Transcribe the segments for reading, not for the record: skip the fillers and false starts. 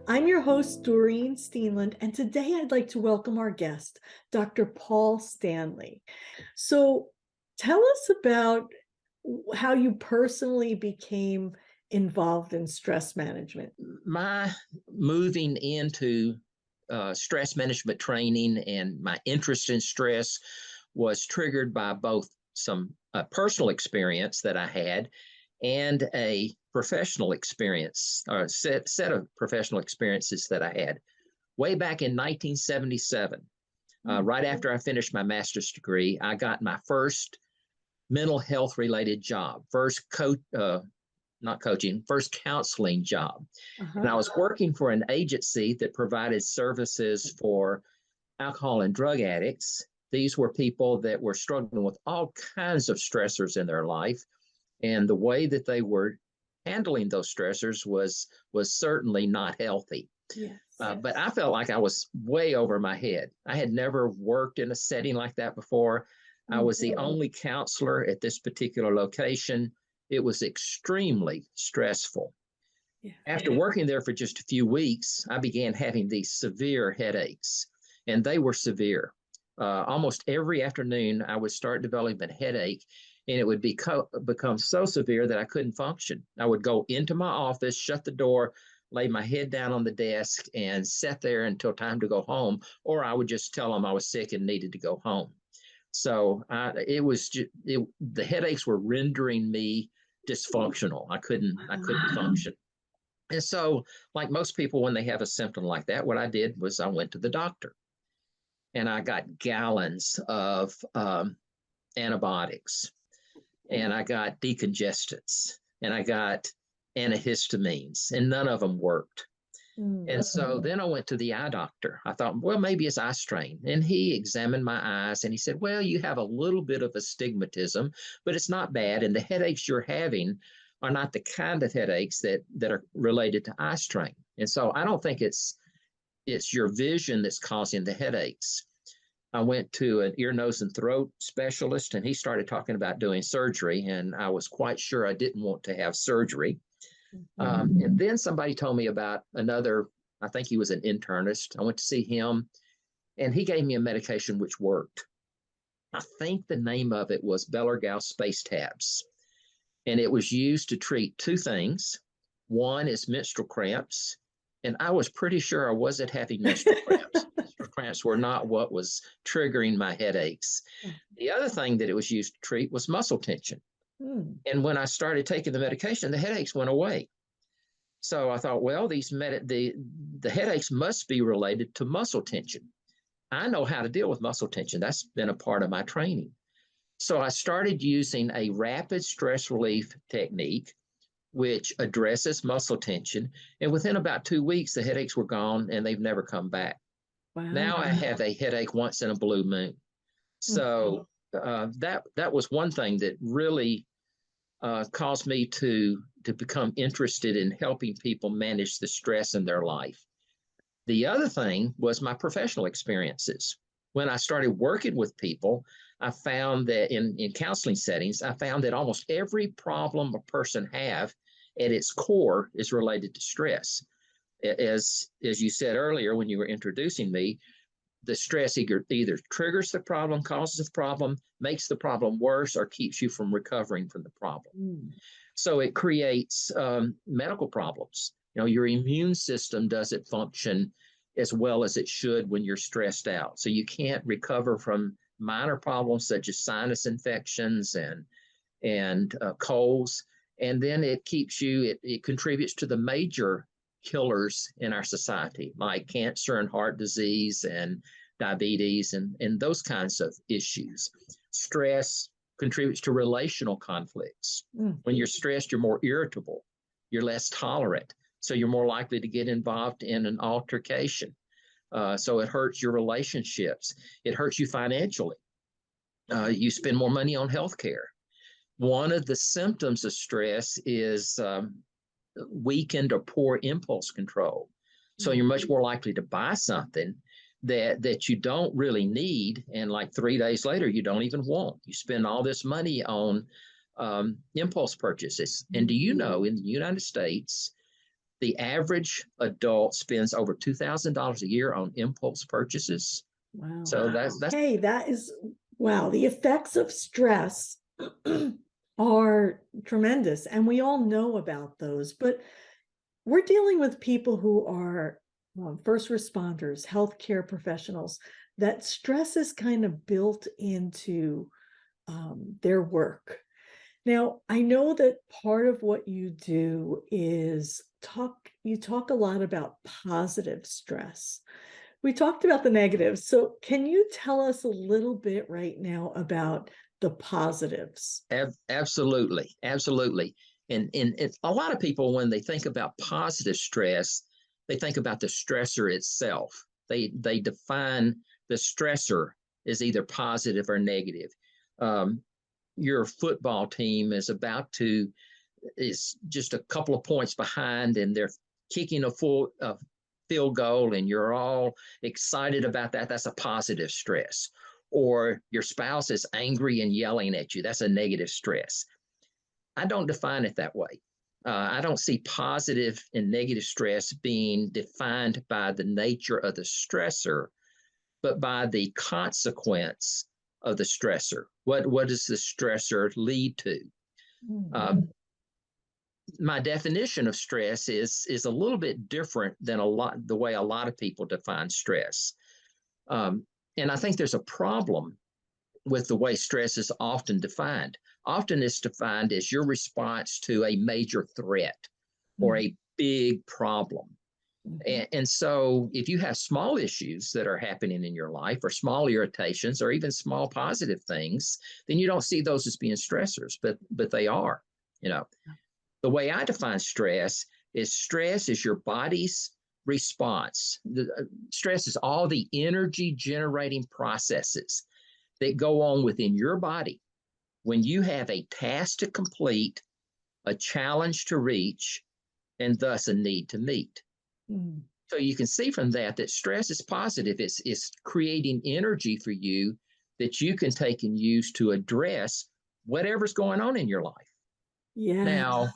I'm your host, Doreen Steenland, and today I'd like to welcome our guest, Dr. Paul Stanley. So, tell us about how you personally became involved in stress management. My moving into stress management training and my interest in stress was triggered by both some personal experience that I had and a professional experience, or a set of professional experiences that I had way back in 1977. Right after I finished my master's degree, I got my first mental health related job, first counseling job. Uh-huh. And I was working for an agency that provided services for alcohol and drug addicts. These were people that were struggling with all kinds of stressors in their life. And the way that they were handling those stressors was certainly not healthy. Yes. But I felt like I was way over my head. I had never worked in a setting like that before. I was the only counselor at this particular location. It was extremely stressful. Yeah. After working there for just a few weeks, I began having these severe headaches, and they were severe. Almost every afternoon, I would start developing a headache, and it would become so severe that I couldn't function. I would go into my office, shut the door, lay my head down on the desk, and sit there until time to go home, or I would just tell them I was sick and needed to go home. So the headaches were rendering me dysfunctional. I couldn't function. And so, like most people, when they have a symptom like that, what I did was I went to the doctor and I got gallons of antibiotics, and I got decongestants, and I got antihistamines, and none of them worked. And so then I went to the eye doctor. I thought, well, maybe it's eye strain. And he examined my eyes and he said, well, you have a little bit of astigmatism, but it's not bad. And the headaches you're having are not the kind of headaches that are related to eye strain. And so I don't think it's your vision that's causing the headaches. I went to an ear, nose, and throat specialist, and he started talking about doing surgery. And I was quite sure I didn't want to have surgery. And then somebody told me about another, I think he was an internist. I went to see him, and he gave me a medication which worked. I think the name of it was Bellergau Space Tabs, and it was used to treat two things. One is menstrual cramps, and I was pretty sure I wasn't having menstrual cramps. Menstrual cramps were not what was triggering my headaches. The other thing that it was used to treat was muscle tension. And when I started taking the medication, the headaches went away. So I thought, well, the headaches must be related to muscle tension. I know how to deal with muscle tension. That's been a part of my training. So I started using a rapid stress relief technique, which addresses muscle tension. And within about 2 weeks, the headaches were gone and they've never come back. Wow. Now I have a headache once in a blue moon. So that was one thing that really caused me to become interested in helping people manage the stress in their life. The other thing was my professional experiences. When I started working with people, I found that in counseling settings, I found that almost every problem a person have at its core is related to stress. As you said earlier when you were introducing me, the stress either triggers the problem, causes the problem, makes the problem worse, or keeps you from recovering from the problem. So it creates medical problems. You know, your immune system doesn't function as well as it should when you're stressed out. So you can't recover from minor problems such as sinus infections and colds. And then it contributes to the major killers in our society, like cancer and heart disease and diabetes and those kinds of issues. Stress contributes to relational conflicts. When you're stressed, you're more irritable, you're less tolerant, so you're more likely to get involved in an altercation. So it hurts your relationships. It hurts you financially. You spend more money on healthcare. One of the symptoms of stress is weakened or poor impulse control. So you're much more likely to buy something that you don't really need, and like 3 days later, you don't even want. You spend all this money on impulse purchases. And do you know, in the United States, The average adult spends over $2,000 a year on impulse purchases. Wow. So that's Hey, that is, wow. The effects of stress are tremendous, and we all know about those, but we're dealing with people who are first responders, healthcare professionals, that stress is kind of built into their work. Now, I know that part of what you do is you talk a lot about positive stress. We talked about the negatives. So, can you tell us a little bit right now about the positives? absolutely, absolutely. And a lot of people, when they think about positive stress, they think about the stressor itself. They define the stressor as either positive or negative. Um, your football team is just a couple of points behind, and they're kicking a field goal, and you're all excited about that. That's a positive stress. Or your spouse is angry and yelling at you. That's a negative stress. I don't define it that way. I don't see positive and negative stress being defined by the nature of the stressor, but by the consequence of the stressor. What does the stressor lead to? Mm-hmm. Um, my definition of stress is a little bit different than the way a lot of people define stress. Um, and I think there's a problem with the way stress is often defined. Often it's defined as your response to a major threat or a big problem. Mm-hmm. And so if you have small issues that are happening in your life, or small irritations, or even small positive things, then you don't see those as being stressors, but they are. You know, the way I define stress is your body's response. Stress is all the energy generating processes that go on within your body when you have a task to complete, a challenge to reach, and thus a need to meet. Mm-hmm. So you can see from that stress is positive. It's creating energy for you that you can take and use to address whatever's going on in your life. Yeah, Now,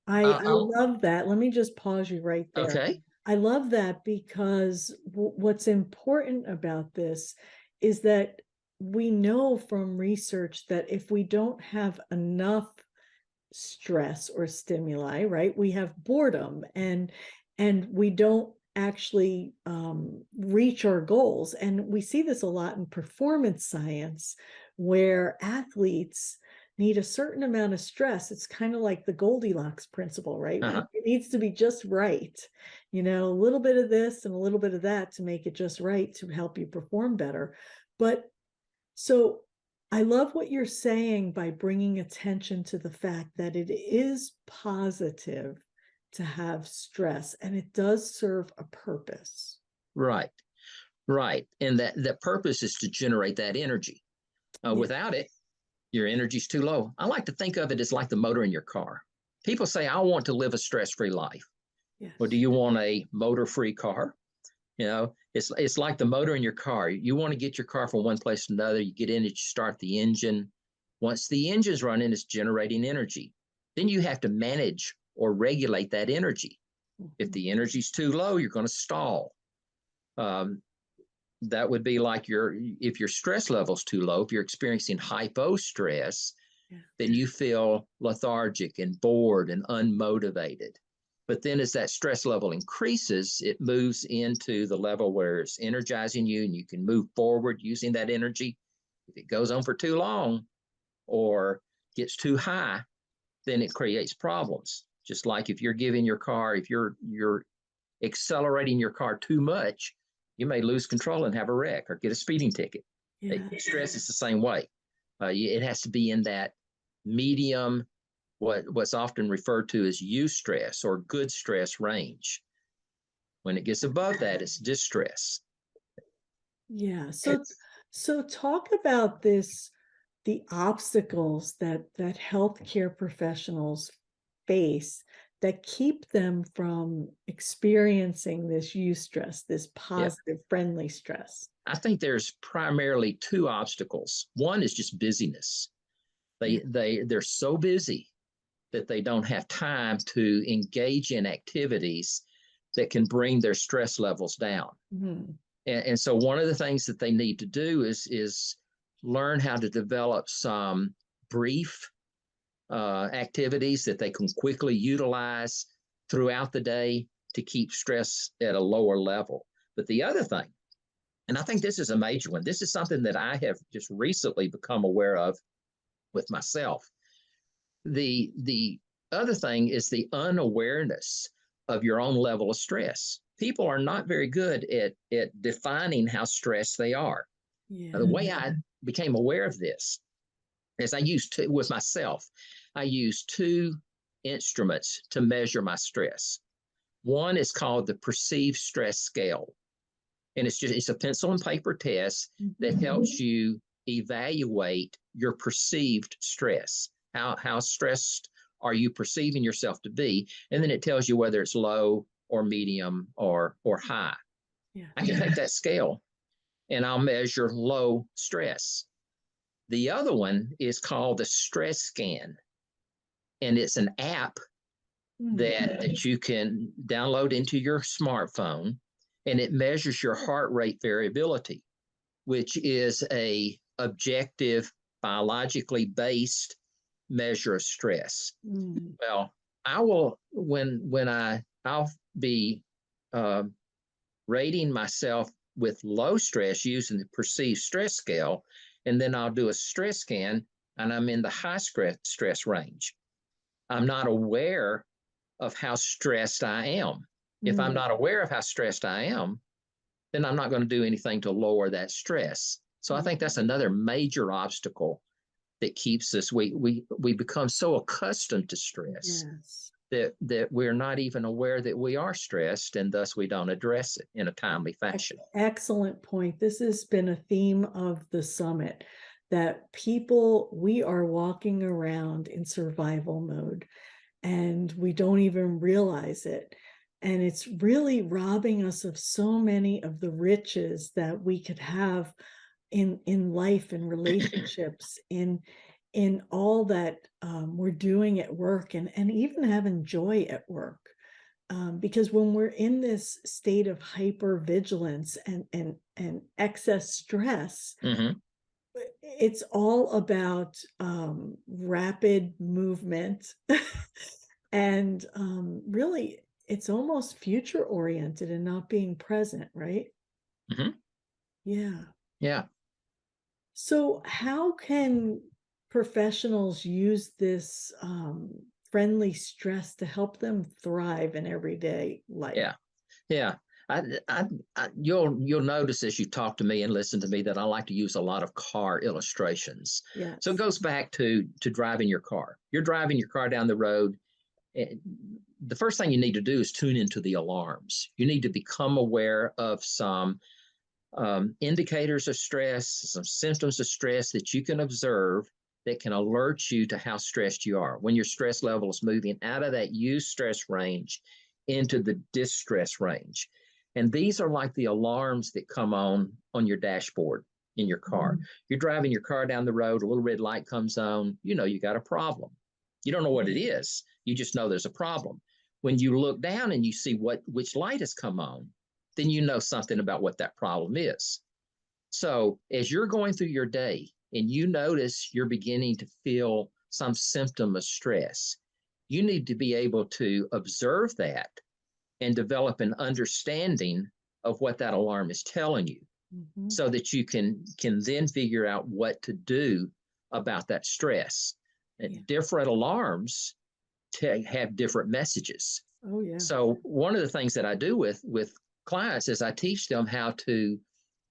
I I'll, love that. Let me just pause you right there. okay, I love that because what's important about this is that we know from research that if we don't have enough stress or stimuli, right, we have boredom, and we don't actually reach our goals. And we see this a lot in performance science, where athletes need a certain amount of stress. It's kind of like the Goldilocks principle, right? uh-huh. It needs to be just right, a little bit of this and a little bit of that to make it just right to help you perform better. But so I love what you're saying by bringing attention to the fact that it is positive to have stress, and it does serve a purpose. Right, right. And that purpose is to generate that energy. Yeah. Without it, your energy's too low. I like to think of it as like the motor in your car. People say, I want to live a stress-free life. Well, do Yes. you want a motor-free car? It's like the motor in your car. You want to get your car from one place to another. You get in it, you start the engine. Once the engine's running, it's generating energy. Then you have to manage or regulate that energy. If Mhm. the energy's too low, you're going to stall. Um, that would be like if your stress level's too low, if you're experiencing hypo stress, Yeah. then you feel lethargic and bored and unmotivated. But then as that stress level increases, it moves into the level where it's energizing you and you can move forward using that energy. If it goes on for too long or gets too high, then it creates problems. Just like if you're accelerating your car too much, you may lose control and have a wreck or get a speeding ticket. Yeah. Stress is the same way. It has to be in that medium, what's often referred to as eustress or good stress range. When it gets above that, it's distress. Yeah. So talk about this, the obstacles that healthcare professionals face that keep them from experiencing this eustress, this Yeah, positive, friendly stress. I think there's primarily two obstacles. One is just busyness. Yeah. They're so busy that they don't have time to engage in activities that can bring their stress levels down. Mhm. And so one of the things that they need to do is learn how to develop some brief activities that they can quickly utilize throughout the day to keep stress at a lower level. But the other thing, and I think this is a major one, this is something that I have just recently become aware of with myself. The other thing is the unawareness of your own level of stress. People are not very good at defining how stressed they are. Yeah. Now, the way I became aware of this is I use two instruments to measure my stress. One is called the perceived stress scale. And it's a pencil and paper test that helps you evaluate your perceived stress. How stressed are you perceiving yourself to be? And then it tells you whether it's low or medium or high. Yeah. I can take that scale and I'll measure low stress. The other one is called the Stress Scan, and it's an app that you can download into your smartphone, and it measures your heart rate variability, which is a objective, biologically based measure of stress. Well, I will I'll be rating myself with low stress using the perceived stress scale, and then I'll do a stress scan, and I'm in the high stress range. I'm not aware of how stressed I am. If I'm not aware of how stressed I am, then I'm not going to do anything to lower that stress. So I think that's another major obstacle that keeps us. We become so accustomed to stress that we're not even aware that we are stressed, and thus we don't address it in a timely fashion. Excellent point. This has been a theme of the summit, that we are walking around in survival mode and we don't even realize it. And it's really robbing us of so many of the riches that we could have in life and relationships, in all that we're doing at work, and even having joy at work. Because when we're in this state of hypervigilance and excess stress, it's all about rapid movement and really it's almost future oriented and not being present, right? Yeah. So how can professionals use this friendly stress to help them thrive in everyday life? Yeah. You'll notice as you talk to me and listen to me that I like to use a lot of car illustrations. So it goes back to driving your car. You're driving your car down the road. The first thing you need to do is tune into the alarms. You need to become aware of some indicators of stress, some symptoms of stress that you can observe that can alert you to how stressed you are. When your stress level is moving out of that eustress range into the distress range. And these are like the alarms that come on your dashboard in your car. You're driving your car down the road, a little red light comes on, you know you got a problem. You don't know what it is. You just know there's a problem. When you look down and you see which light has come on, then you know something about what that problem is. So as you're going through your day and you notice you're beginning to feel some symptom of stress, you need to be able to observe that and develop an understanding of what that alarm is telling you, so that you can then figure out what to do about that stress. And different alarms have different messages. So one of the things that I do with clients is I teach them how to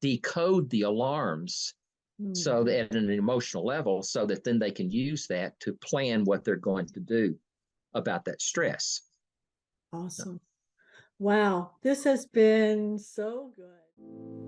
decode the alarms so that at an emotional level, so that then they can use that to plan what they're going to do about that stress. Awesome. Wow, this has been so good.